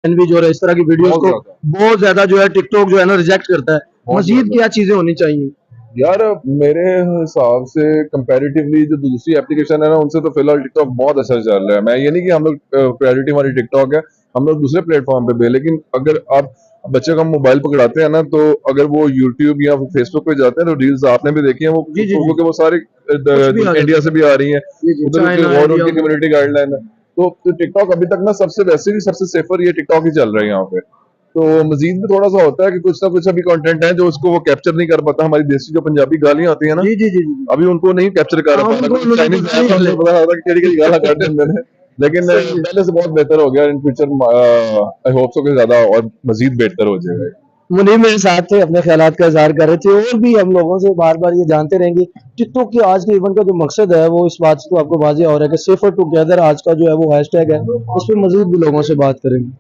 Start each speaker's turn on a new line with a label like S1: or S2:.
S1: भी जो है इस तरह की वीडियोस को बहुत ज्यादा जो है टिकटॉक जो है ना रिजेक्ट करता है। मजीद क्या चीजें होनी चाहिए?
S2: यार मेरे हिसाब से कंपैरेटिवली जो दूसरी एप्लीकेशन है ना उनसे तो फिलहाल टिकटॉक बहुत अच्छा चल रहा है। मैं ये नहीं कि हम लोग प्रायोरिटी हमारी टिकटॉक है, हम लोग दूसरे प्लेटफॉर्म पे भी है, लेकिन अगर आप बच्चे का मोबाइल पकड़ाते हैं ना तो अगर वो यूट्यूब या फेसबुक पे जाते हैं तो रील्स आपने भी देखी है वो,
S1: जी जी जी,
S2: क्योंकि वो सारे
S1: कुछ भी आ
S2: इंडिया
S1: जाता
S2: से
S1: है।
S2: भी आ रही हैं,
S1: जी जी,
S2: उधर के
S1: चाइना,
S2: और
S1: इंडिया
S2: उनकी
S1: वो।
S2: कम्युनिटी गाइडलाइन है। तो टिकटॉक अभी तक ना सबसे वैसे भी सबसे सेफर ये टिकटॉक ही चल रहा है यहाँ पे। तो मजीद में थोड़ा सा होता है कि कुछ ना कुछ अभी कंटेंट है जो उसको वो कैप्चर नहीं कर पाता। हमारी देसी जो पंजाबी गालियां आती है ना,
S1: जी जी जी जी,
S2: अभी उनको नहीं कैप्चर कर
S1: हाँ
S2: पा रहा,
S1: उनको
S2: क्योंकि
S1: उनको
S2: चाइनीज
S1: पता
S2: आया
S1: नहीं
S2: था
S1: चले।
S2: हमको पता था कि केड़ी केड़ी गाला काटे अंदर है। लेकिन
S1: सही है।
S2: पहले से बहुत बेहतर हो गया। In future I hope so कि ज्यादा और मजीद बेहतर हो जाएगा।
S1: मुनीर मेरे साथ थे, अपने ख्यालात का इजहार कर रहे थे, और भी हम लोगों से बार बार ये जानते रहेंगे। टिकटॉक के आज के इवेंट का जो मकसद है वो इस बात से तो आपको वाज़ेह हो रहा है कि सेफर टुगेदर आज का जो है वो हैशटैग है, उस पर मजीद भी लोगों से बात करेंगे।